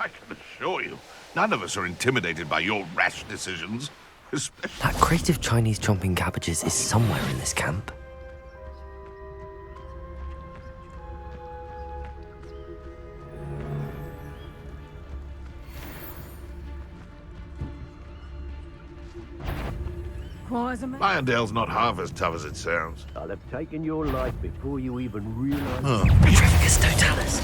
I can assure you, none of us are intimidated by your rash decisions. Especially... That crate of Chinese chomping cabbages is somewhere in this camp. Lyondale's not half as tough as it sounds. I'll have taken your life before you even realize. Petrificus totalis.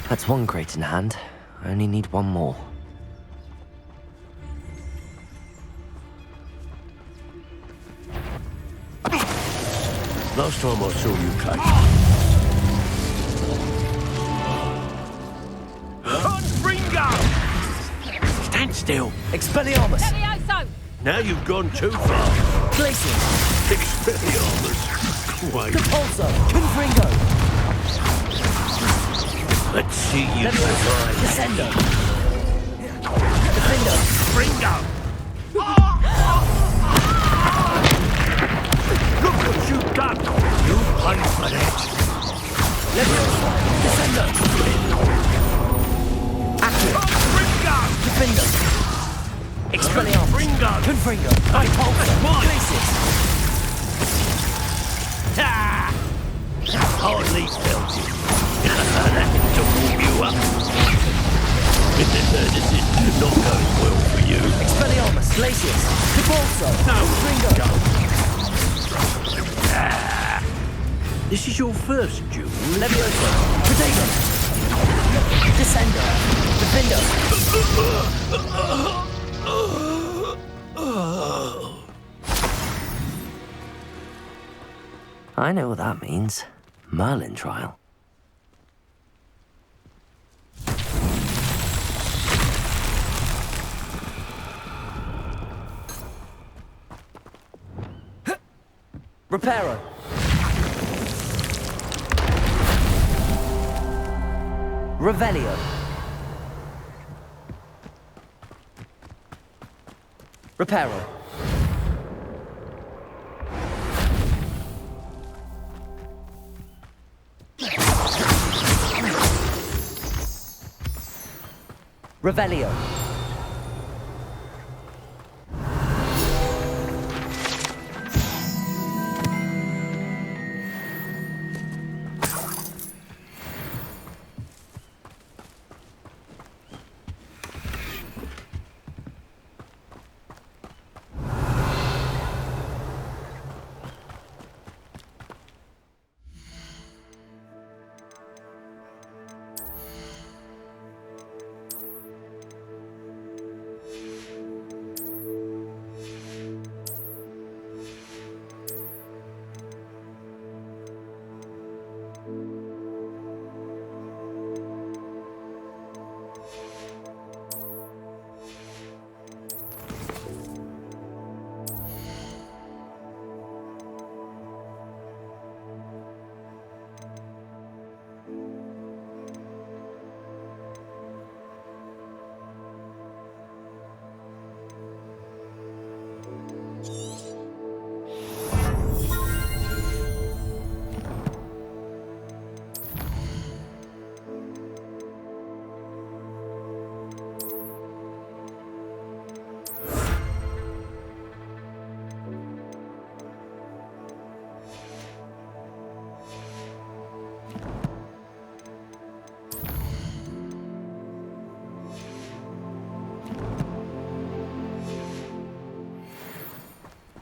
That's one crate in hand. I only need one more. Last time I saw you, Kate. Stand still. Expelliarmus! Levioso! Now you've gone too far. Glacius! Expelliarmus. Wait. Depulso! Confringo! Let's see you Levioso! survive. Descendo! Defendo! Ringo! Look what you've done! You paid for that. Levioso! Descendo! Accio! Ringo! Defendo! Expelliarmus! Ringo! Confringo! Depulso! Glacius! Ah! Hardly felt it. That to warm you up. This is not going well for you. Expelliarmus! Glacius! Depulso! No, Confringo! Ah! This is your first duel. Levioso! Potato! Descendo! Defendo! I know what that means. Merlin trial. Reparo. Revelio. Reparo. Revelio.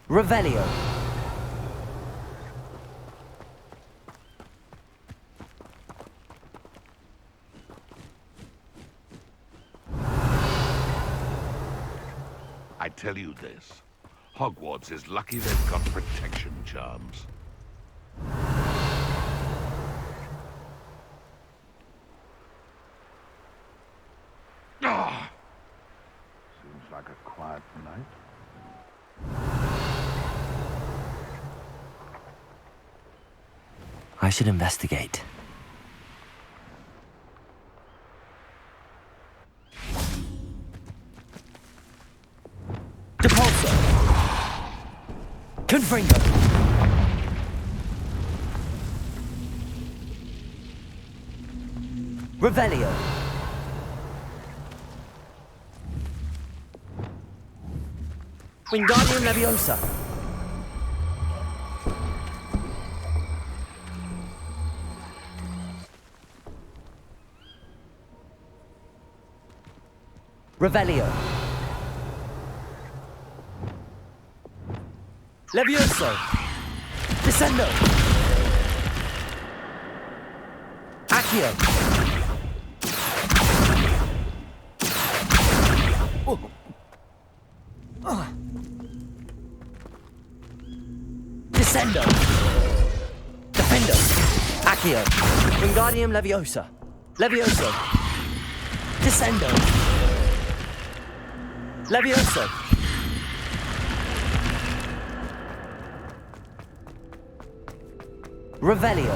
Revelio. I tell you this, Hogwarts is lucky they've got protection charms. Ah! Seems like a quiet night. I should investigate. Depulso! Confringo! Revelio. Wingardium Leviosa. Revelio. Levioso. Descendo. Accio. Descendo. Defendo. Accio. Wingardium Leviosa. Levioso. Descendo. Levioso. Revelio.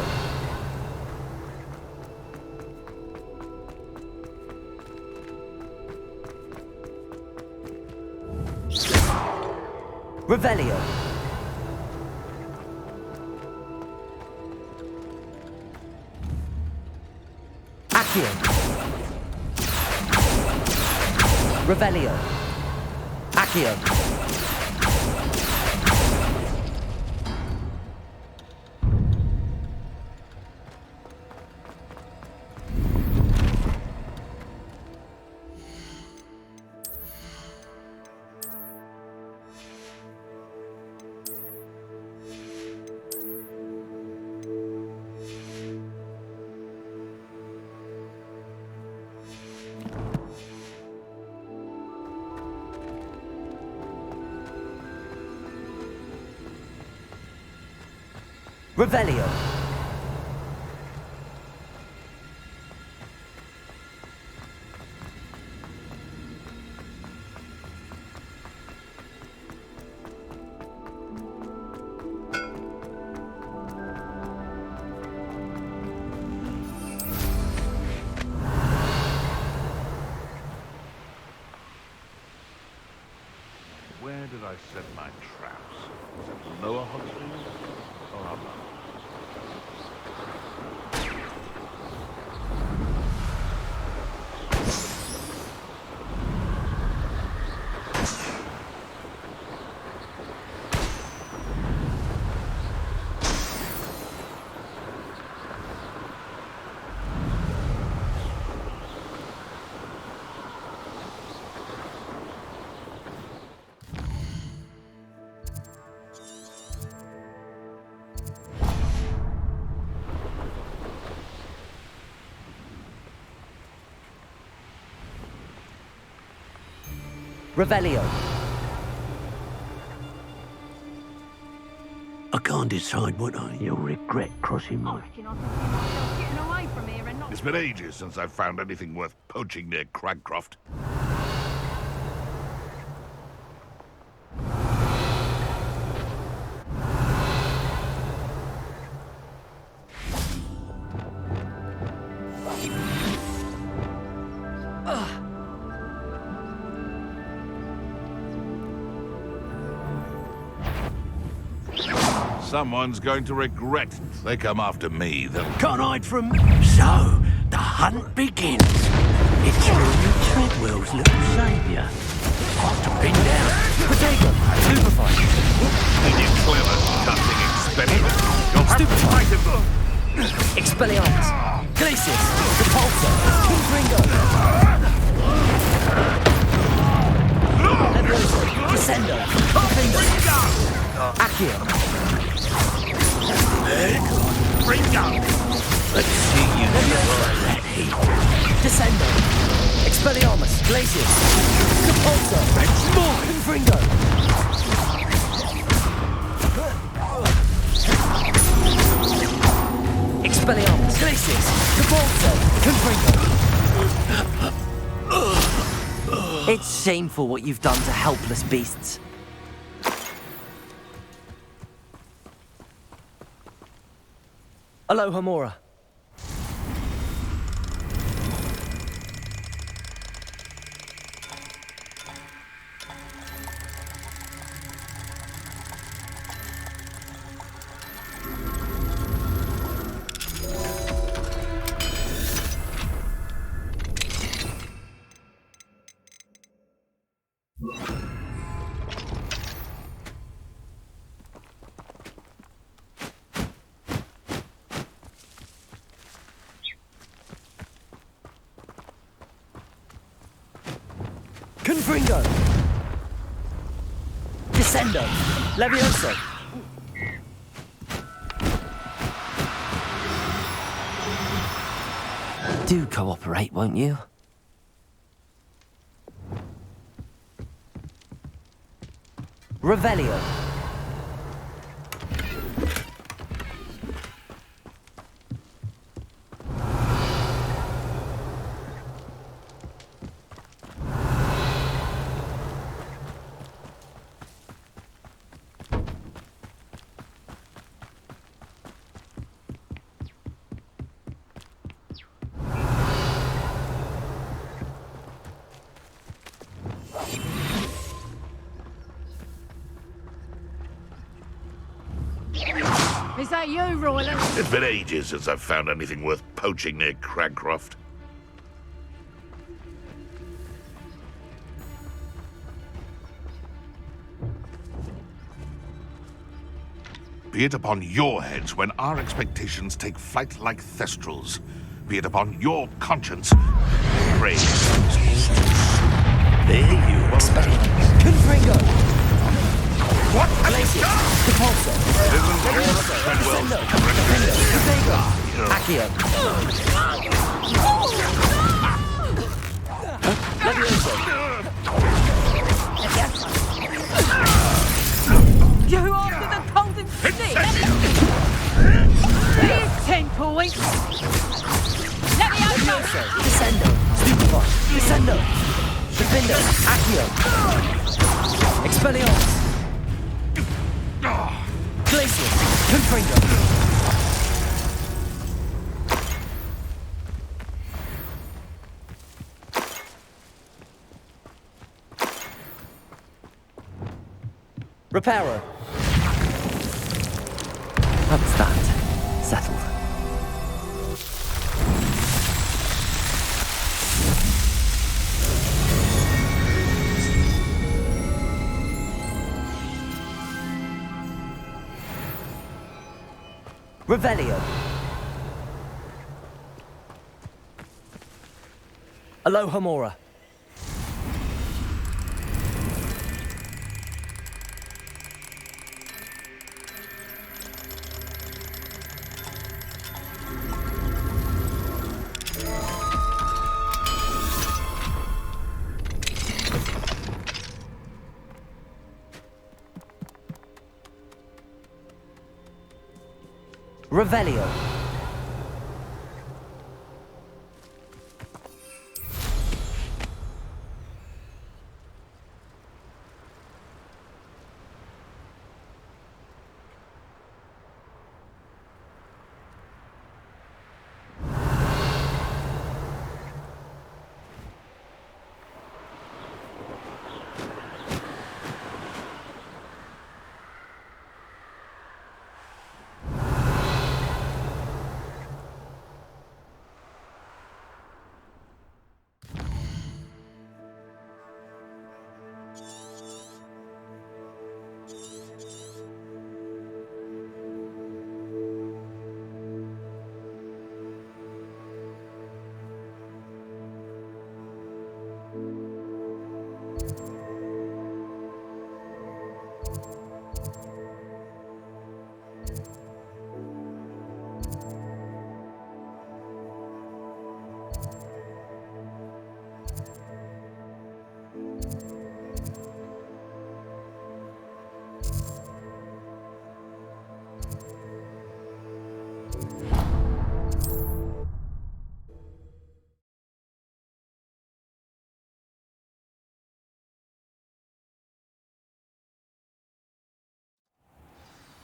Revelio. Accio. Revelio. Accio. Revelio. Where did I set my traps? Was it lower Hogsfield or upper? Revelio. I can't decide what you'll regret crossing my... Getting away from here and not... It's been ages since I've found anything worth poaching near Cragcroft. Someone's going to regret they come after me. Can't hide from... So, the hunt begins. It's Rory Treadwell's little saviour. After been down. Potato. Stupefy. And you clever, cunning experiment. You'll have to fight him. Expelliarmus. Glacius. Repulsor. Confringo. Levioso. Descendo. Confringo. Accio. Bring up! Let's see you destroy that heat. Descendo. Expelliarmus. Glacius. Repulsor. More. Confringo. Expelliarmus. Glacius. Repulsor. Confringo. It's shameful what you've done to helpless beasts. Aloha Mora. Confringo! Descendo! Levioso! Do cooperate, won't you? Revelio! Is that you, Royland? It's been ages since I've found anything worth poaching near Cragcroft. Be it upon your heads when our expectations take flight like thestrals. Be it upon your conscience. Pray. There you are. Confringo! What have you done? Depulso! Descendo! Vega! Accio! Levioso! You after the golden stick? Here's 10 points. Let me open. Levioso! Descendo! Stupefy! Descendo! Defindo! Accio! Expelliarmus! Glacial! Confringo! Reparo! That's that. Settled. Revelio. Alohomora. Revelio.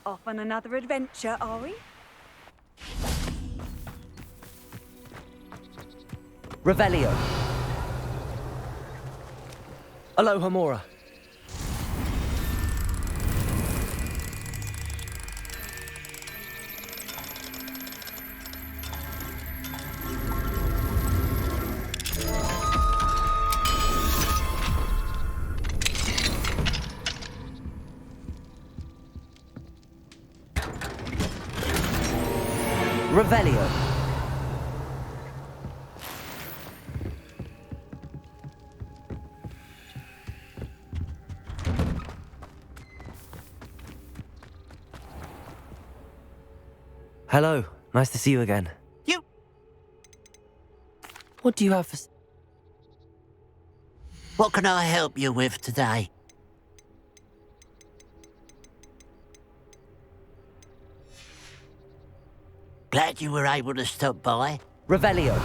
Off on another adventure, are we? Revelio. Alohomora. Revelio. Hello. Nice to see you again. You... What do you have for... What can I help you with today? Glad you were able to stop by. Revelio.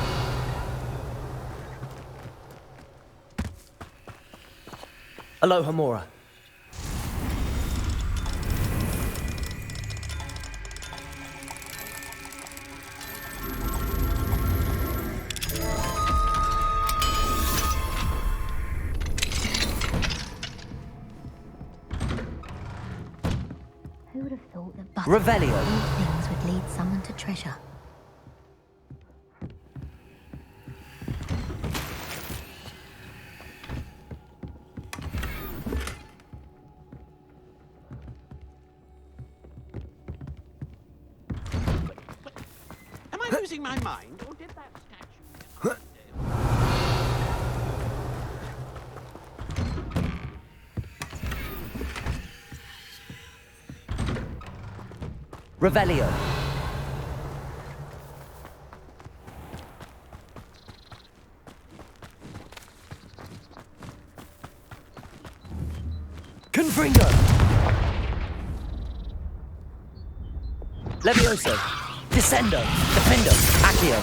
Aloha Mora. Who would have thought that but Revelio. things would lead someone to treasure? Am I losing my mind, or did that statue... Revelio. Confringo. Levioso. Descendo. Defendo. Accio.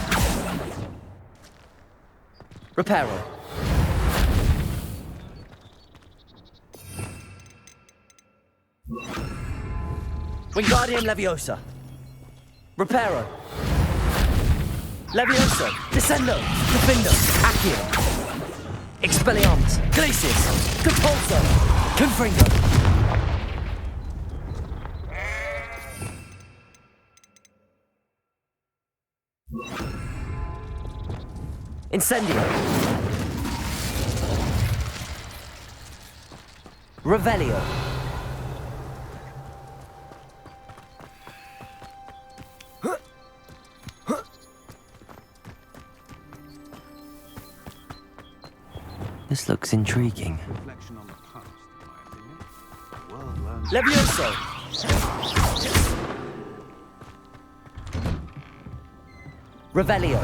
Reparo. Wingardium Leviosa. Reparo. Levioso. Descendo. Defendo. Accio. Expelliarmus. Glacius. Compulso. Confringo. Incendio. Revelio. This looks intriguing. Reflection on the past, in my opinion. The world learns... Levioso! Revelio.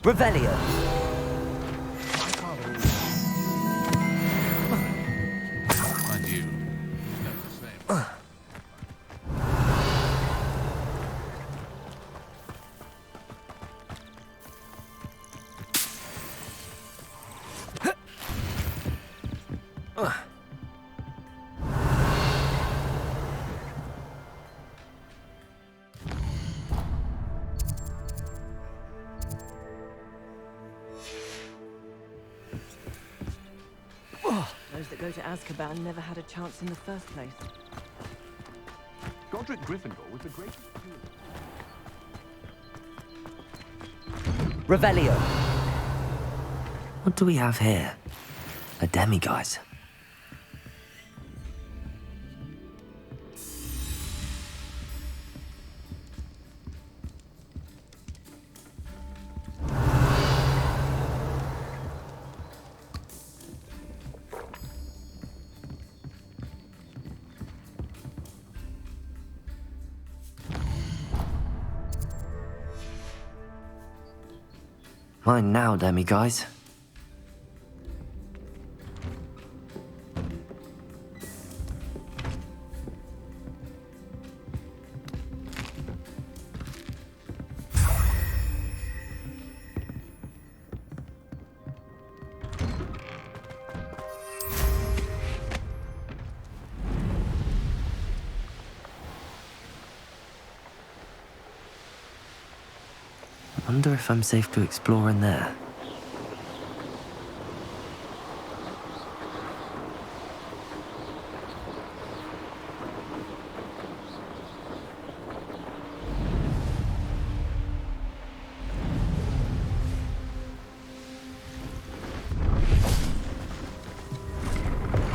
Revelio. Mind you, never the same. Those that go to Azkaban never had a chance in the first place. Godric Gryffindor was the greatest... Revelio. What do we have here? A demiguise. Mine now, demiguise. Wonder if I'm safe to explore in there.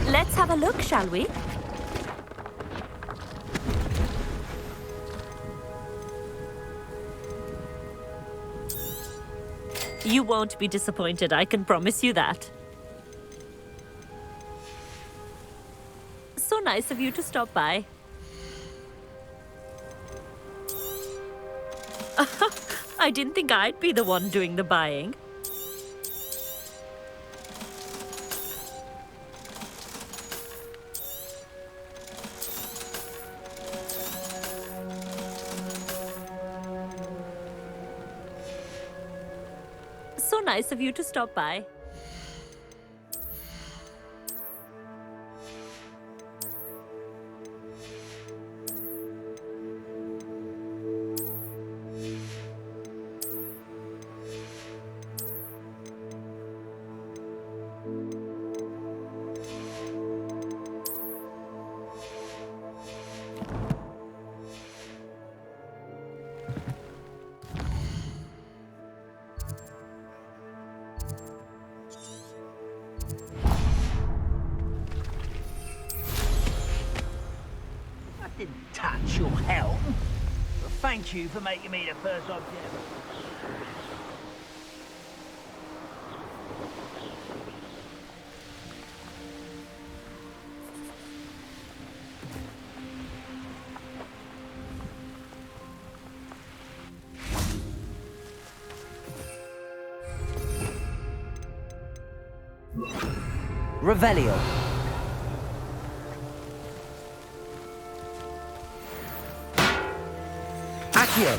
Let's have a look, shall we? You won't be disappointed, I can promise you that. So nice of you to stop by. I didn't think I'd be the one doing the buying. So nice of you to stop by. Didn't touch your helm. But thank you for making me the first object. Revelio. Accio.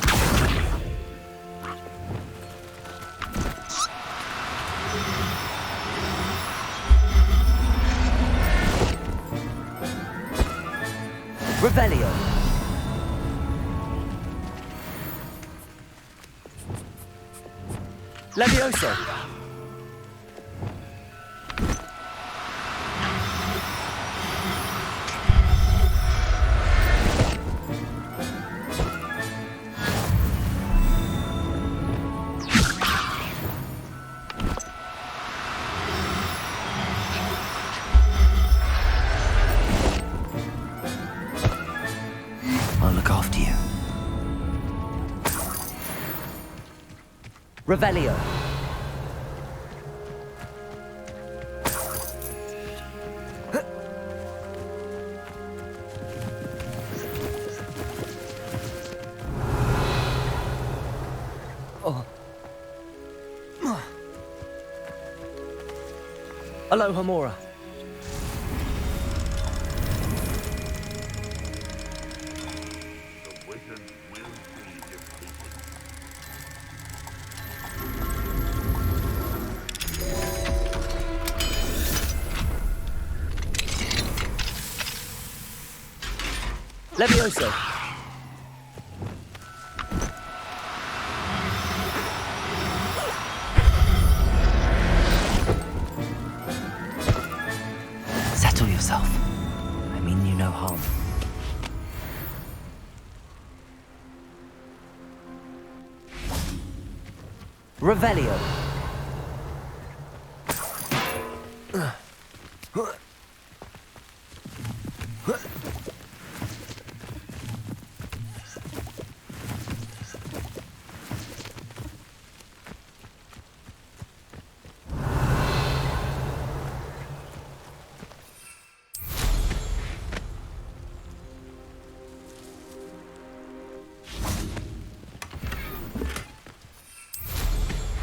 Revelio. Levioso. I'll look after you. Revelio. Aloha Mora. The wizard will be defeated. Levioso. Settle yourself. I mean you no harm. Revelio.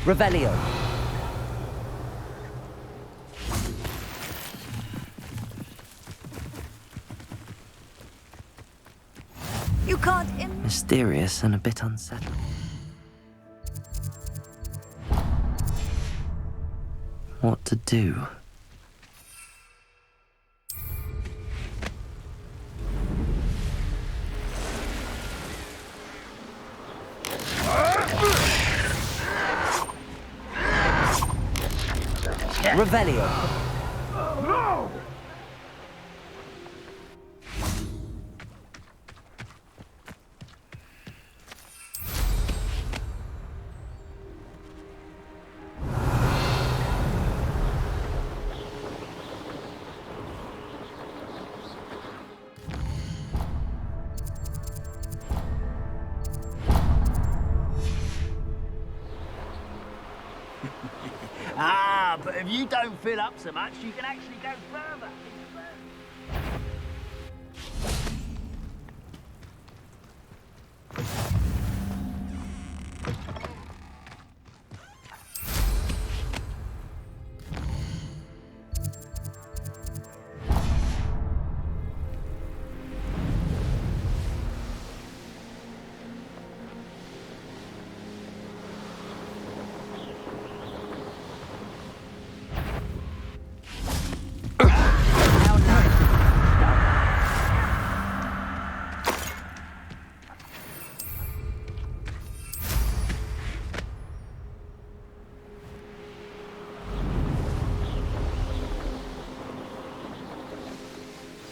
Revelio. You can't Mysterious and a bit unsettling. What to do? Revelio. No! Ah, but if you don't fill up so much, you can actually go further.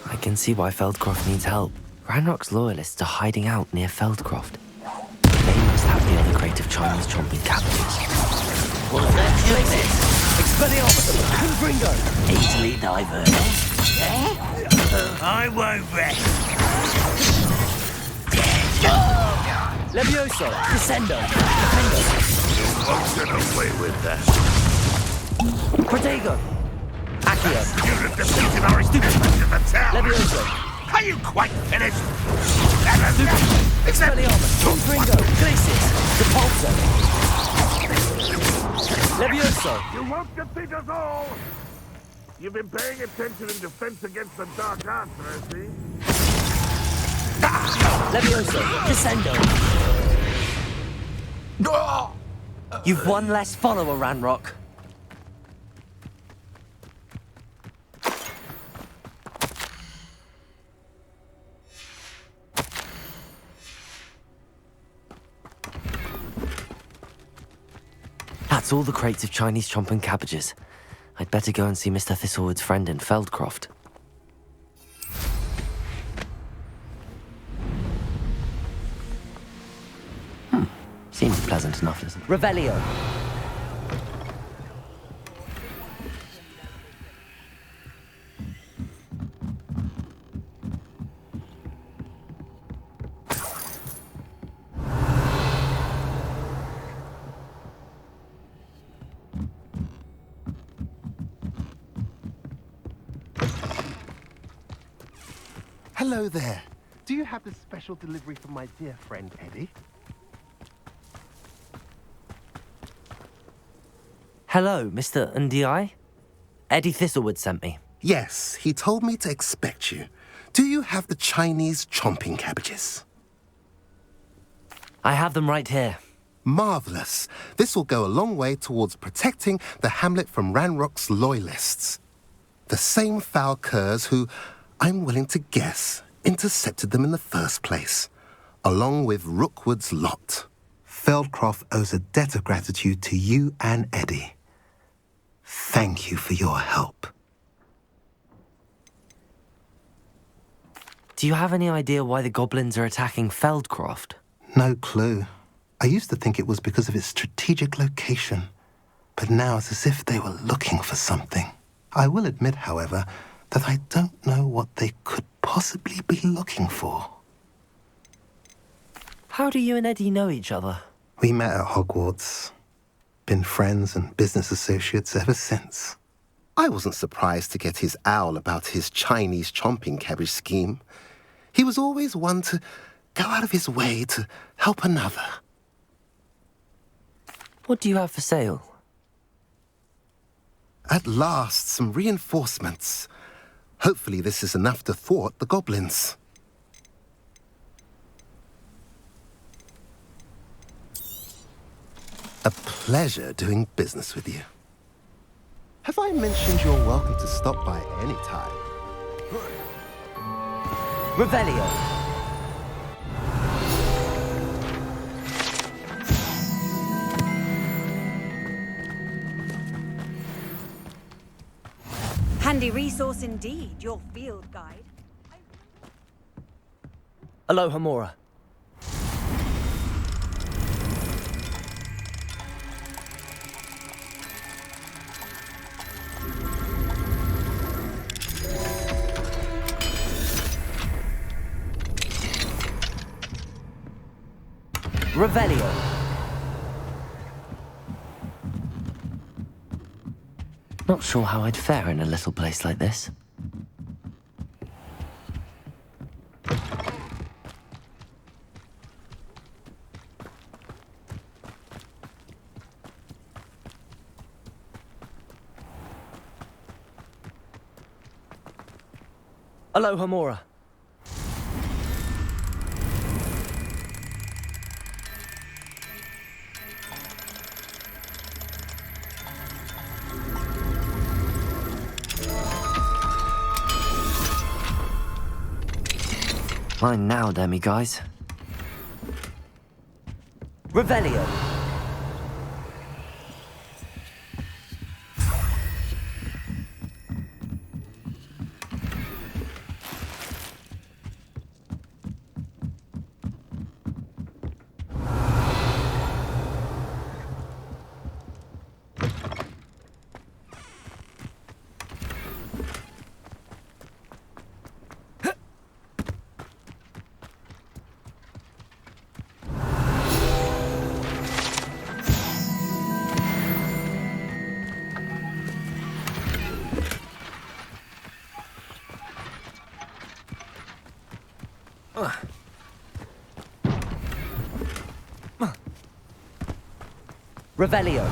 I can see why Feldcroft needs help. Ranrock's loyalists are hiding out near Feldcroft. They must have the other crate of Chinese chomping cabbages. What's that shit? Expelliarmus! Confringo! Easily diverted. I won't rest. Levioso! Descendo! You won't get away with that. Protego! Accio! You have defeated our stupid attack. Levioso! Are you quite finished? Expelliarmus! Confringo! Glacis! Depulso! Levioso! You won't defeat us all! You've been paying attention in defense against the Dark Arts, I see. Levioso! Descendo! You've one less follower, Ranrock. That's all the crates of Chinese chomping cabbages. I'd better go and see Mr. Thistlewood's friend in Feldcroft. Seems pleasant enough, doesn't it? Revelio. Hello there. Do you have the special delivery from my dear friend Eddie? Hello, Mr. Ndi? Eddie Thistlewood sent me. Yes, he told me to expect you. Do you have the Chinese chomping cabbages? I have them right here. Marvelous. This will go a long way towards protecting the hamlet from Ranrock's loyalists. The same foul curs who, I'm willing to guess, intercepted them in the first place, along with Rookwood's lot. Feldcroft owes a debt of gratitude to you and Eddie. Thank you for your help. Do you have any idea why the goblins are attacking Feldcroft? No clue. I used to think it was because of its strategic location, but now it's as if they were looking for something. I will admit, however, that I don't know what they could possibly be looking for. How do you and Eddie know each other? We met at Hogwarts. Been friends and business associates ever since. I wasn't surprised to get his owl about his Chinese chomping cabbage scheme. He was always one to go out of his way to help another. What do you have for sale? At last, some reinforcements. Hopefully this is enough to thwart the goblins. A pleasure doing business with you. Have I mentioned you're welcome to stop by any time? Revelio. Handy resource indeed, your field guide. Aloha, Mora. Revelio. Not sure how I'd fare in a little place like this. Aloha, Mora. Mine now, demi guys. Revelio. Revelio.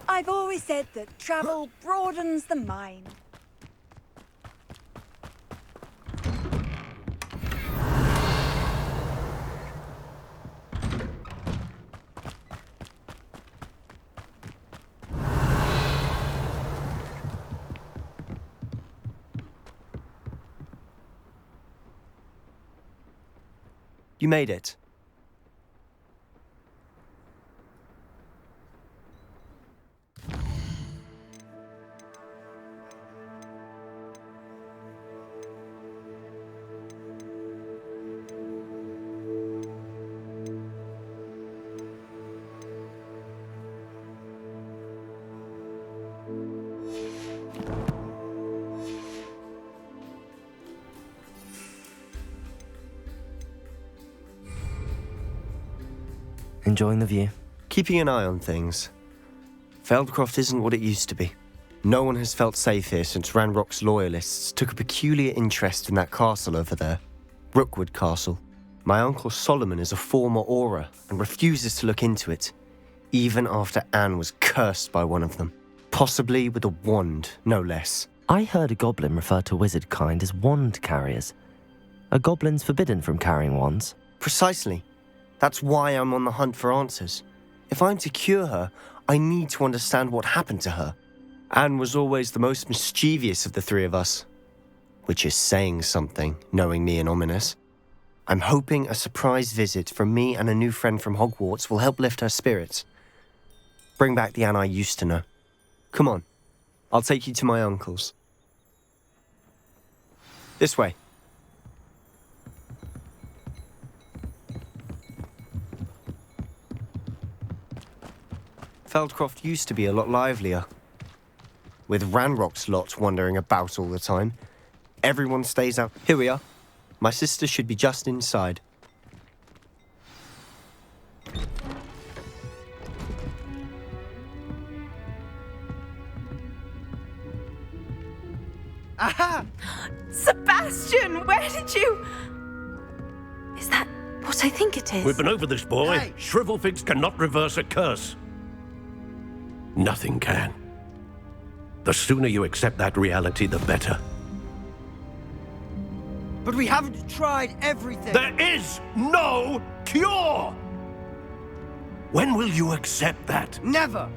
I've always said that travel broadens the mind. You made it. Enjoying the view? Keeping an eye on things. Feldcroft isn't what it used to be. No one has felt safe here since Ranrock's loyalists took a peculiar interest in that castle over there. Rookwood Castle. My uncle Solomon is a former Auror and refuses to look into it, even after Anne was cursed by one of them. Possibly with a wand, no less. I heard a goblin refer to wizard kind as wand carriers. Are goblins forbidden from carrying wands? Precisely. That's why I'm on the hunt for answers. If I'm to cure her, I need to understand what happened to her. Anne was always the most mischievous of the three of us. Which is saying something, knowing me and Ominous. I'm hoping a surprise visit from me and a new friend from Hogwarts will help lift her spirits. Bring back the Anne I used to know. Come on, I'll take you to my uncle's. This way. Feldcroft used to be a lot livelier. With Ranrock's lot wandering about all the time. Everyone stays out. Here we are. My sister should be just inside. Aha! Sebastian, where did you... Is that what I think it is? We've been over this, boy. Hey. Shrivelfigs cannot reverse a curse. Nothing can. The sooner you accept that reality, the better. But we haven't tried everything. There is no cure! When will you accept that? Never.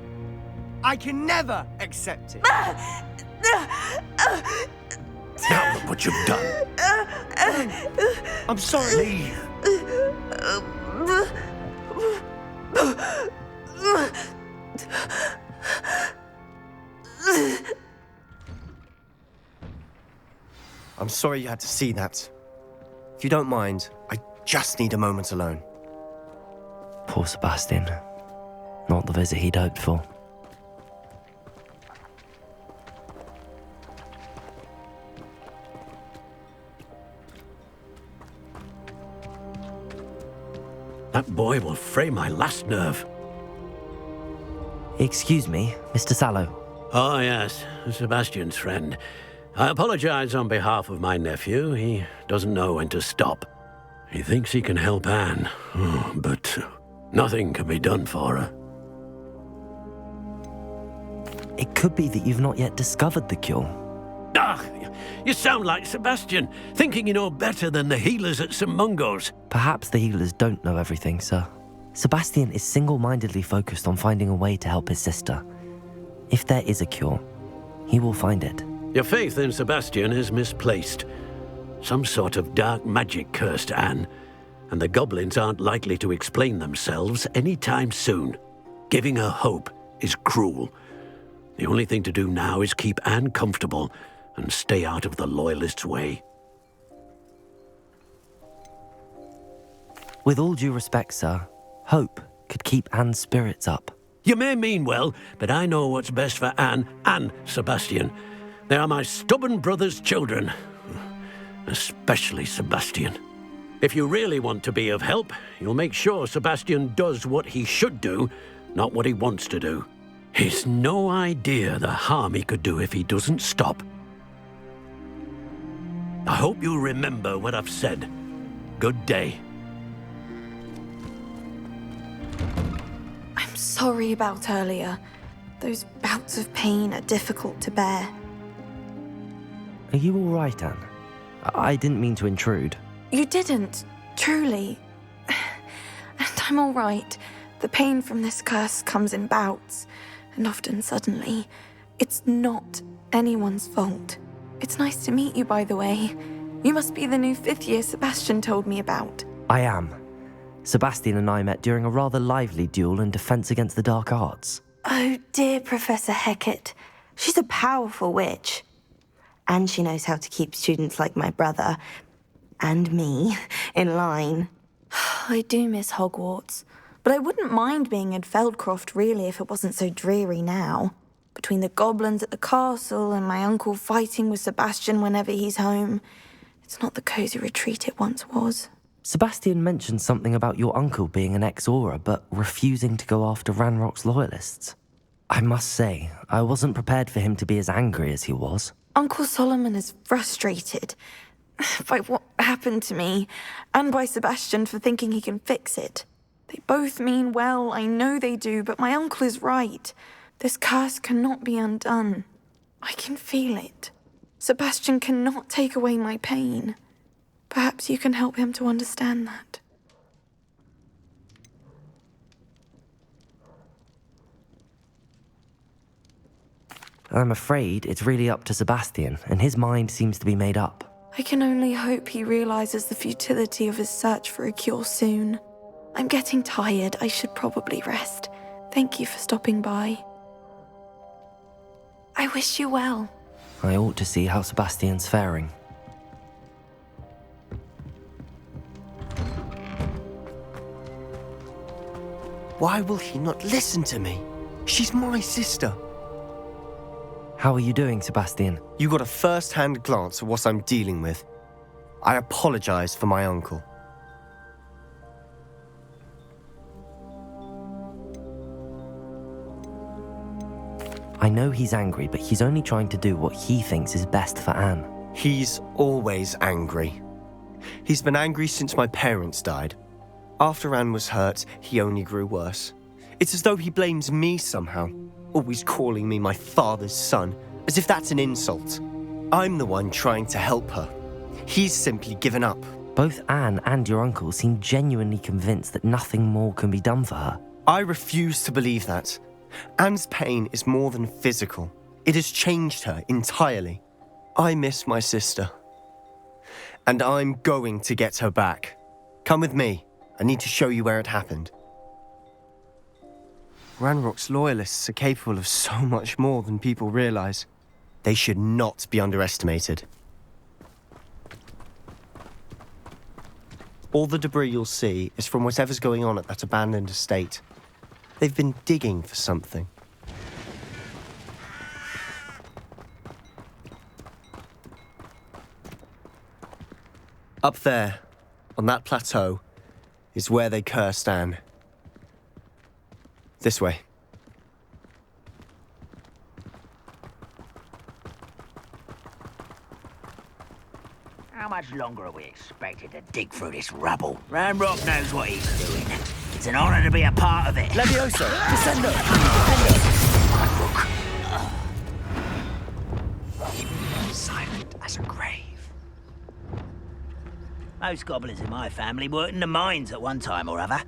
I can never accept it. Now look what you've done. I'm sorry. Leave. I'm sorry you had to see that. If you don't mind, I just need a moment alone. Poor Sebastian. Not the visit he'd hoped for. That boy will fray my last nerve. Excuse me, Mr. Sallow. Oh, yes, Sebastian's friend. I apologize on behalf of my nephew. He doesn't know when to stop. He thinks he can help Anne, but nothing can be done for her. It could be that you've not yet discovered the cure. Ah, you sound like Sebastian, thinking you know better than the healers at St. Mungo's. Perhaps the healers don't know everything, sir. Sebastian is single-mindedly focused on finding a way to help his sister. If there is a cure, he will find it. Your faith in Sebastian is misplaced. Some sort of dark magic cursed Anne, and the goblins aren't likely to explain themselves anytime soon. Giving her hope is cruel. The only thing to do now is keep Anne comfortable and stay out of the Loyalists' way. With all due respect, sir, hope could keep Anne's spirits up. You may mean well, but I know what's best for Anne and Sebastian. They are my stubborn brother's children. Especially Sebastian. If you really want to be of help, you'll make sure Sebastian does what he should do, not what he wants to do. He's no idea the harm he could do if he doesn't stop. I hope you'll remember what I've said. Good day. I'm sorry about earlier. Those bouts of pain are difficult to bear. Are you all right, Anne? I didn't mean to intrude. You didn't, truly. And I'm all right. The pain from this curse comes in bouts, and often suddenly. It's not anyone's fault. It's nice to meet you, by the way. You must be the new 5th year Sebastian told me about. I am. Sebastian and I met during a rather lively duel in defense against the dark arts. Oh, dear Professor Hecat. She's a powerful witch. And she knows how to keep students like my brother, and me, in line. I do miss Hogwarts, but I wouldn't mind being in Feldcroft, really, if it wasn't so dreary now. Between the goblins at the castle and my uncle fighting with Sebastian whenever he's home, it's not the cosy retreat it once was. Sebastian mentioned something about your uncle being an ex-Auror, but refusing to go after Ranrock's Loyalists. I must say, I wasn't prepared for him to be as angry as he was. Uncle Solomon is frustrated by what happened to me, and by Sebastian for thinking he can fix it. They both mean well, I know they do, but my uncle is right. This curse cannot be undone. I can feel it. Sebastian cannot take away my pain. Perhaps you can help him to understand that. I'm afraid it's really up to Sebastian, and his mind seems to be made up. I can only hope he realizes the futility of his search for a cure soon. I'm getting tired. I should probably rest. Thank you for stopping by. I wish you well. I ought to see how Sebastian's faring. Why will he not listen to me? She's my sister. How are you doing, Sebastian? You got a first-hand glance at what I'm dealing with. I apologize for my uncle. I know he's angry, but he's only trying to do what he thinks is best for Anne. He's always angry. He's been angry since my parents died. After Anne was hurt, he only grew worse. It's as though he blames me somehow, always calling me my father's son, as if that's an insult. I'm the one trying to help her. He's simply given up. Both Anne and your uncle seem genuinely convinced that nothing more can be done for her. I refuse to believe that. Anne's pain is more than physical. It has changed her entirely. I miss my sister. And I'm going to get her back. Come with me. I need to show you where it happened. Ranrock's loyalists are capable of so much more than people realize. They should not be underestimated. All the debris you'll see is from whatever's going on at that abandoned estate. They've been digging for something. Up there, on that plateau, is where they cursed Anne. This way. How much longer are we expected to dig through this rubble? Ranrock knows what he's doing. It's an honor to be a part of it. Levioso! Descendo! Silent as a grave. Most goblins in my family worked in the mines at one time or other.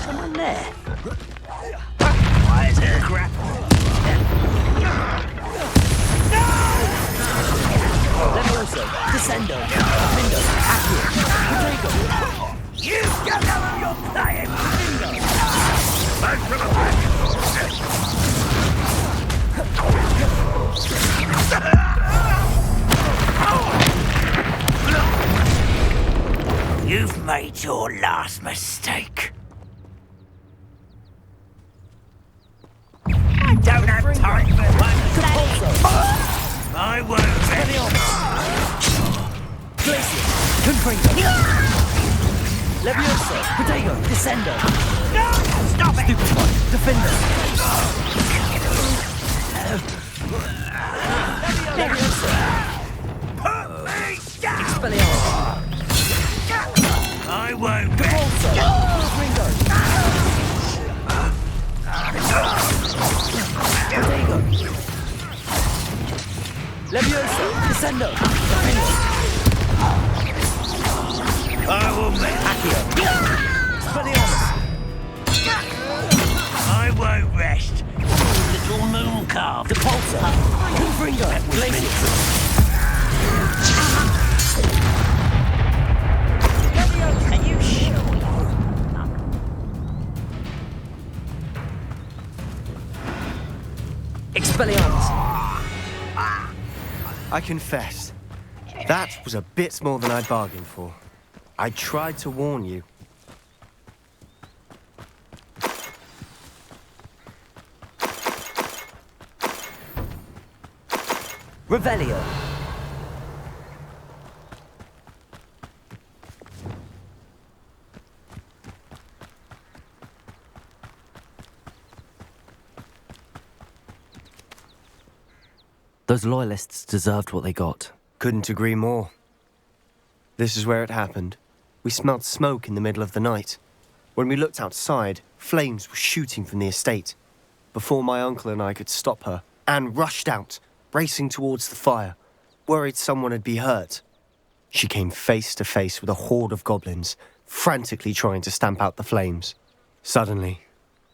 Someone there. Why is there a crap? Levioso! Descendo! Findo! Accio! Protego! You don't know who you're playing! Back to the back! You've made your last mistake. I don't have time for one. I won't. Glacius! Confringo! Levioso! Protego! Descendo! No! Stop it! Stupefy! Defender! Levioso! Put me down! Expelliarmus! I won't. Repulso! Confringo! Protego! Levioso! Descendo! Defender! I will make Accio! Expelliarmus! I won't rest. Little moon calf. Repulso! Confringo! Glacius! Are you sure? Expelliarmus! I confess, that was a bit more than I'd bargained for. I tried to warn you. Revelio! Those loyalists deserved what they got. Couldn't agree more. This is where it happened. We smelled smoke in the middle of the night. When we looked outside, flames were shooting from the estate. Before my uncle and I could stop her, Anne rushed out, racing towards the fire, worried someone had been hurt. She came face to face with a horde of goblins, frantically trying to stamp out the flames. Suddenly,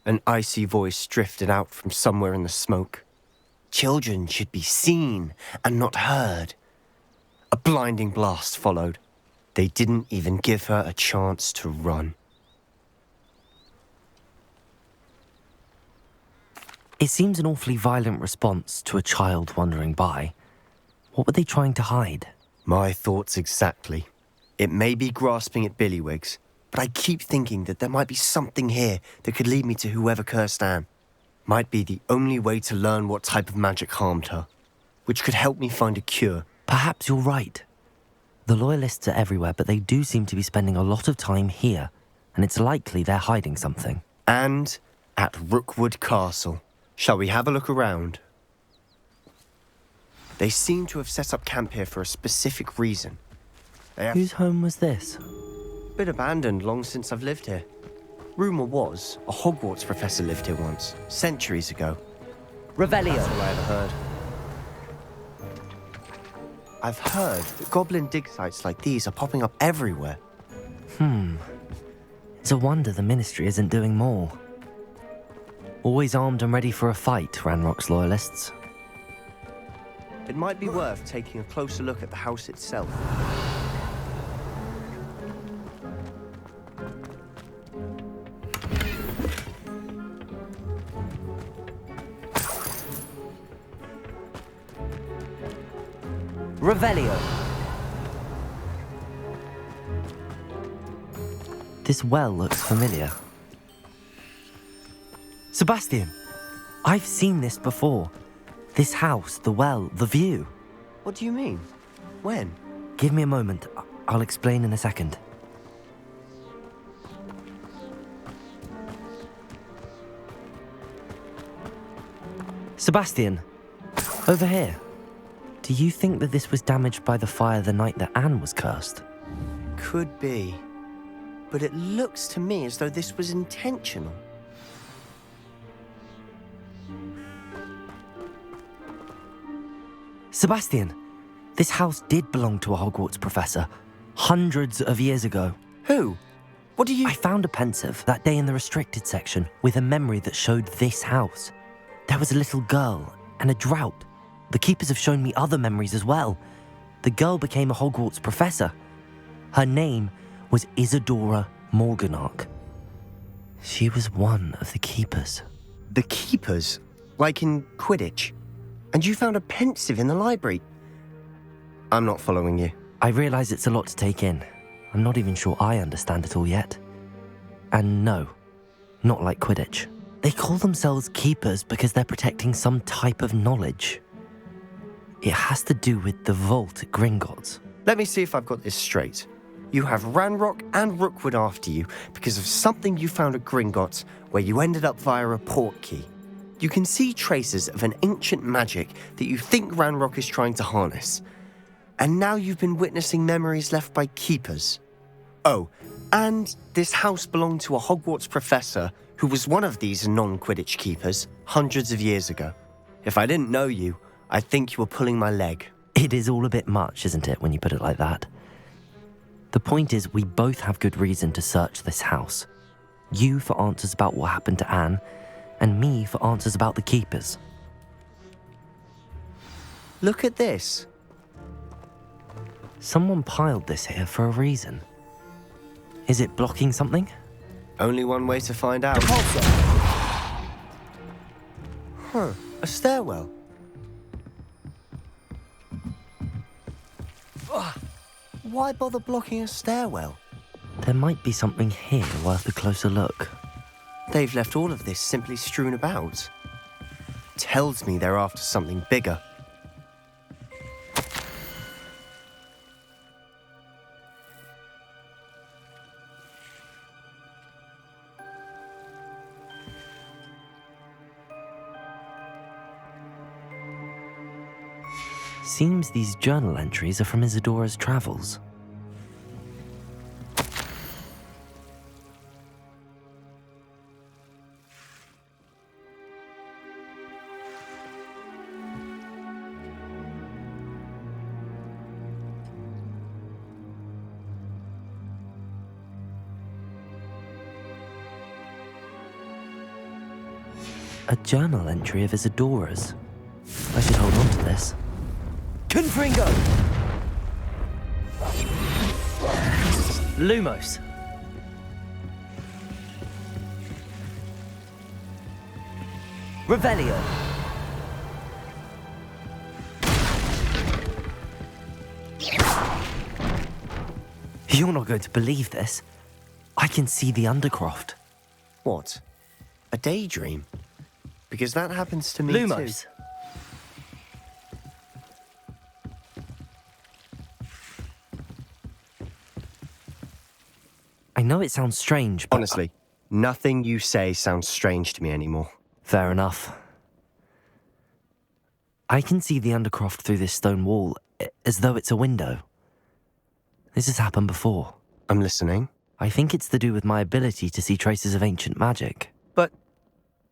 an icy voice drifted out from somewhere in the smoke. Children should be seen and not heard. A blinding blast followed. They didn't even give her a chance to run. It seems an awfully violent response to a child wandering by. What were they trying to hide? My thoughts exactly. It may be grasping at billywhigs, but I keep thinking that there might be something here that could lead me to whoever cursed Anne. Might be the only way to learn what type of magic harmed her, which could help me find a cure. Perhaps you're right. The loyalists are everywhere, but they do seem to be spending a lot of time here, and it's likely they're hiding something. And at Rookwood Castle. Shall we have a look around? They seem to have set up camp here for a specific reason. Whose home was this? Been abandoned long since I've lived here. Rumour was a Hogwarts professor lived here once, centuries ago. Revelio. That's all I ever heard. I've heard that goblin dig sites like these are popping up everywhere. It's a wonder the Ministry isn't doing more. Always armed and ready for a fight, Ranrock's loyalists. It might be worth taking a closer look at the house itself. Revelio. This well looks familiar. Sebastian, I've seen this before. This house, the well, the view. What do you mean? When? Give me a moment. I'll explain in a second. Sebastian, over here. Do you think that this was damaged by the fire the night that Anne was cursed? Could be. But it looks to me as though this was intentional. Sebastian, this house did belong to a Hogwarts professor, hundreds of years ago. Who? What do you... I found a pensive that day in the restricted section with a memory that showed this house. There was a little girl and a drought. The keepers have shown me other memories as well. The girl became a Hogwarts professor. Her name was Isadora Morganach. She was one of the keepers. The keepers? Like in Quidditch? And you found a pensive in the library? I'm not following you. I realise it's a lot to take in. I'm not even sure I understand it all yet. And no, not like Quidditch. They call themselves keepers because they're protecting some type of knowledge. It has to do with the vault at Gringotts. Let me see if I've got this straight. You have Ranrock and Rookwood after you because of something you found at Gringotts where you ended up via a port key. You can see traces of an ancient magic that you think Ranrock is trying to harness. And now you've been witnessing memories left by keepers. Oh, and this house belonged to a Hogwarts professor who was one of these non-Quidditch keepers hundreds of years ago. If I didn't know you, I'd think you were pulling my leg. It is all a bit much, isn't it, when you put it like that? The point is, we both have good reason to search this house. You for answers about what happened to Anne, and me for answers about the keepers. Look at this. Someone piled this here for a reason. Is it blocking something? Only one way to find out. Huh, a stairwell. Ugh. Why bother blocking a stairwell? There might be something here worth a closer look. They've left all of this simply strewn about. Tells me they're after something bigger. Seems these journal entries are from Isadora's travels. A journal entry of Isadora's. I should hold on to this. Confringo! Lumos. Revelio. You're not going to believe this. I can see the Undercroft. What? A daydream? Because that happens to me Lumos. too. I know it sounds strange, but... Honestly, nothing you say sounds strange to me anymore. Fair enough. I can see the Undercroft through this stone wall, as though it's a window. This has happened before. I'm listening. I think it's to do with my ability to see traces of ancient magic. But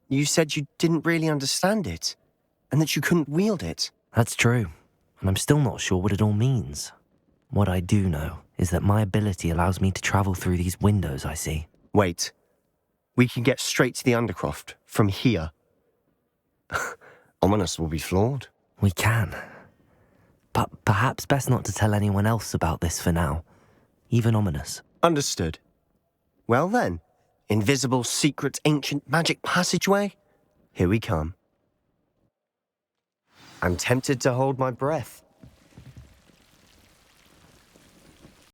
you said you didn't really understand it, and that you couldn't wield it. That's true, and I'm still not sure what it all means. What I do know is that my ability allows me to travel through these windows I see. Wait. We can get straight to the Undercroft from here. Ominous will be flawed. We can. But perhaps best not to tell anyone else about this for now. Even Ominous. Understood. Well then, invisible, secret, ancient magic passageway? Here we come. I'm tempted to hold my breath.